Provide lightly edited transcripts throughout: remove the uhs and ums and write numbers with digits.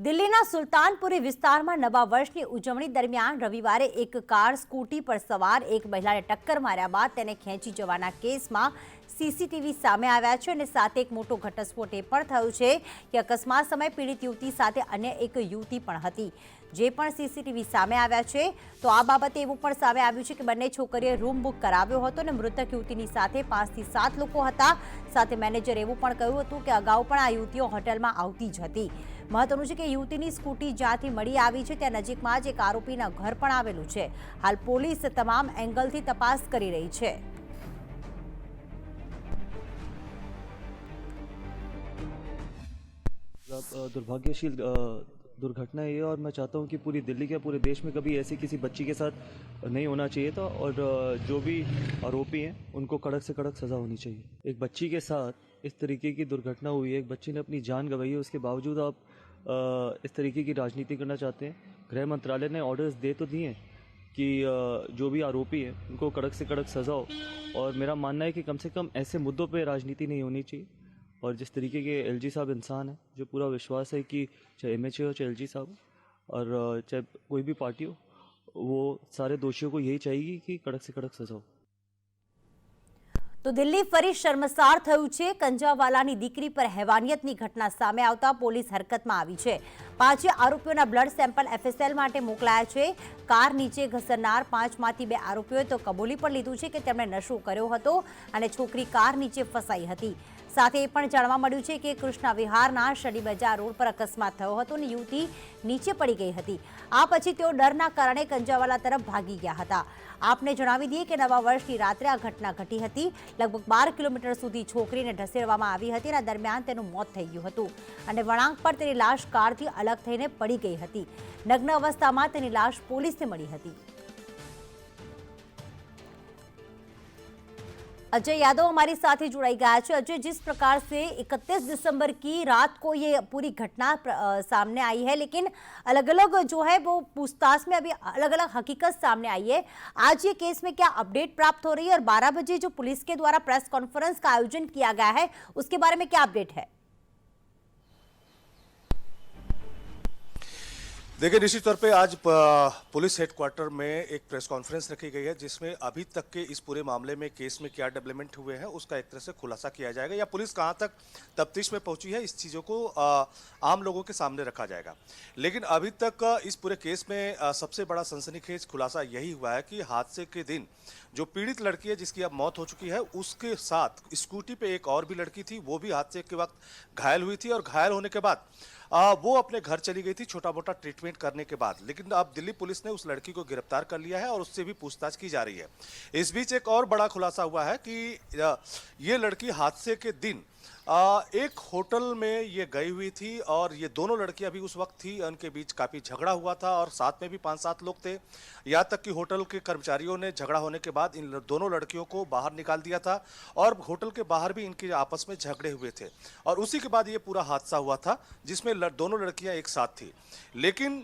દિલ્હીના સુલતાનપુરી વિસ્તારમાં નવા વર્ષની ઉજવણી દરમિયાન રવિવારે એક કાર સ્કૂટી પર સવાર એક મહિલાને ટક્કર માર્યા બાદ તેને ખેંચી જવાના કેસમાં સીસીટીવી સામે આવ્યા છે અને સાથે એક મોટો ઘટસ્ફોટ એ પણ થયો છે કે અકસ્માત સમયે પીડિત યુવતી સાથે અન્ય એક યુવતી પણ હતી, જે પણ સીસીટીવી સામે આવ્યા છે। તો આ બાબતે એવું પણ સામે આવ્યું છે કે બંને છોકરીએ રૂમ બુક કરાવ્યો હતો અને મૃતક યુવતીની સાથે 5 થી 7 લોકો હતા। સાથે મેનેજર એવું પણ કહ્યું હતું કે અગાઉ પણ આ યુવતીઓ હોટલમાં આવતી જ હતી। મહત્વનું છે કે યુવતીની સ્કૂટી જ્યાંથી મળી આવી છે ત્યાં નજીકમાં જ એક આરોપીના ઘર પણ આવેલું છે। હાલ પોલીસ તમામ એંગલથી તપાસ કરી રહી છે। दुर्भाग्यशील दुर्घटना है और मैं चाहता हूं कि पूरी दिल्ली के पूरे देश में कभी ऐसी किसी बच्ची के साथ नहीं होना चाहिए था और जो भी आरोपी हैं उनको कड़क से कड़क सज़ा होनी चाहिए। एक बच्ची के साथ इस तरीके की दुर्घटना हुई है, एक बच्ची ने अपनी जान गंवाई है, उसके बावजूद आप इस तरीके की राजनीति करना चाहते हैं। गृह मंत्रालय ने ऑर्डर्स दे तो दिए हैं कि जो भी आरोपी हैं उनको कड़क से कड़क सज़ा हो और मेरा मानना है कि कम से कम ऐसे मुद्दों पर राजनीति नहीं होनी चाहिए। और जिस तरीके के एलजी साहब इंसान है, जो पूरा विश्वास है कि चाहे एमएचए हो चाहे एलजी साहब और चाहे कोई भी पार्टी हो, वो सारे दोषियों को यही चाहिए कि कड़क से कड़क सजा हो। तो दिल्ही फरी शर्मसार थયું છે। કંજાવાલાની દીકરી પર હેવાનિયતની ઘટના સામે આવતા પોલીસ હરકતમાં આવી છે। 5 આરોપીઓના બ્લડ સેમ્પલ એફએસએલ માટે મોકલાયા છે। કાર નીચે ઘસરનાર 5માંથી 2 આરોપીઓએ તો કબૂલી પણ લીધું છે કે તેમણે નશો કર્યો હતો અને છોકરી કાર નીચે ફસાઈ હતી। સાથે એ પણ જાણવા મળ્યું છે કે કૃષ્ણા વિહારના શનિ બજાર રોડ પર અકસ્માત થયો હતો અને યુવતી નીચે પડી ગઈ હતી। આ પછી તેઓ ડરના કારણે કંજાવાલા તરફ ભાગી ગયા હતા। આપને જણાવી દઈએ કે નવા વર્ષની રાત્રે આ ઘટના ઘટી હતી। લગભગ 12 કિલોમીટર સુધી છોકરીને ઢસેડવામાં આવી હતી અને દરમિયાન તેનું મોત થઈ ગયું હતું અને વળાંક પર તેની લાશ કારથી અલગ થઈને પડી ગઈ હતી। નગ્ન અવસ્થામાં તેની લાશ પોલીસને મળી હતી। अजय यादव हमारे साथ ही जुड़ाई गया है। अजय, जिस प्रकार से 31 दिसंबर की रात को ये पूरी घटना सामने आई है, लेकिन अलग अलग जो है वो पूछताछ में अभी अलग अलग हकीकत सामने आई है। आज ये केस में क्या अपडेट प्राप्त हो रही है और 12 बजे जो पुलिस के द्वारा प्रेस कॉन्फ्रेंस का आयोजन किया गया है उसके बारे में क्या अपडेट है? देखिए, निश्चित तौर पे आज पुलिस हेडक्वार्टर में एक प्रेस कॉन्फ्रेंस रखी गई है जिसमें अभी तक के इस पूरे मामले में केस में क्या डेवलपमेंट हुए हैं उसका एक तरह से खुलासा किया जाएगा या पुलिस कहां तक तफ्तीश में पहुंची है, इस चीज़ों को आम लोगों के सामने रखा जाएगा। लेकिन अभी तक इस पूरे केस में सबसे बड़ा सनसनीखेज खुलासा यही हुआ है कि हादसे के दिन जो पीड़ित लड़की है जिसकी अब मौत हो चुकी है, उसके साथ स्कूटी पे एक और भी लड़की थी, वो भी हादसे के वक्त घायल हुई थी और घायल होने के बाद वो अपने घर चली गई थी छोटा मोटा ट्रीटमेंट करने के बाद। लेकिन अब दिल्ली पुलिस ने उस लड़की को गिरफ्तार कर लिया है और उससे भी पूछताछ की जा रही है। इस बीच एक और बड़ा खुलासा हुआ है कि ये लड़की हादसे के दिन एक होटल में ये गई हुई थी और ये दोनों लड़कियां भी उस वक्त थी, उनके बीच काफ़ी झगड़ा हुआ था और साथ में भी 5-7 लोग थे। यहाँ तक कि होटल के कर्मचारियों ने झगड़ा होने के बाद इन दोनों लड़कियों को बाहर निकाल दिया था और होटल के बाहर भी इनके आपस में झगड़े हुए थे और उसी के बाद ये पूरा हादसा हुआ था जिसमें दोनों लड़कियां एक साथ थी। लेकिन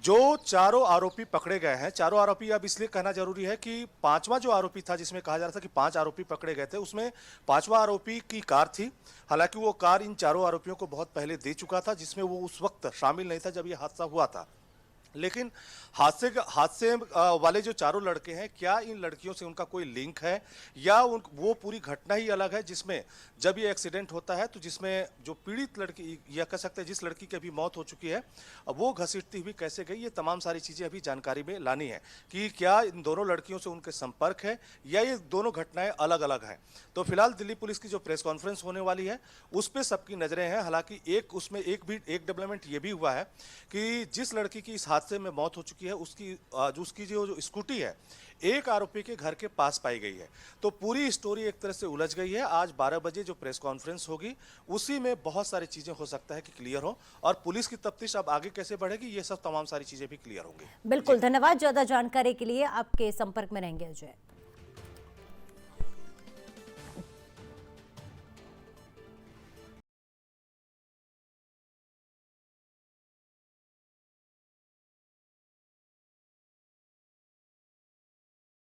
जो चारों आरोपी पकड़े गए हैं, चारों आरोपी, अब इसलिए कहना जरूरी है कि 5वां जो आरोपी था जिसमें कहा जा रहा था कि 5 आरोपी पकड़े गए थे, उसमें 5वां आरोपी की कार थी। हालांकि वो कार इन चारों आरोपियों को बहुत पहले दे चुका था जिसमें वो उस वक्त शामिल नहीं था जब ये हादसा हुआ था। लेकिन हादसे वाले जो चारों लड़के हैं, क्या इन लड़कियों से उनका कोई लिंक है या वो पूरी घटना ही अलग है जिसमें जब ये एक्सीडेंट होता है तो जिसमें जो पीड़ित लड़की या कह सकते हैं जिस लड़की की अभी मौत हो चुकी है वो घसीटती हुई कैसे गई, ये तमाम सारी चीज़ें अभी जानकारी में लानी है कि क्या इन दोनों लड़कियों से उनके संपर्क है या ये दोनों घटनाएं अलग अलग हैं। तो फिलहाल दिल्ली पुलिस की जो प्रेस कॉन्फ्रेंस होने वाली है उस पर सबकी नजरें हैं। हालांकि उसमें एक डेवलपमेंट ये भी हुआ है कि जिस लड़की की इस हादसे में मौत हो चुकी है उसकी जो स्कूटी है एक आरोपी के घर के पास पाई गई है। तो पूरी स्टोरी एक तरह से उलझ गई है। आज 12 बजे जो प्रेस कॉन्फ्रेंस होगी उसी में बहुत सारी चीजें हो सकता है कि क्लियर हो और पुलिस की तफ्तीश अब आगे कैसे बढ़ेगी ये सब तमाम सारी चीजें भी क्लियर होंगी। बिल्कुल, धन्यवाद। ज्यादा जानकारी के लिए आपके संपर्क में रहेंगे अजय।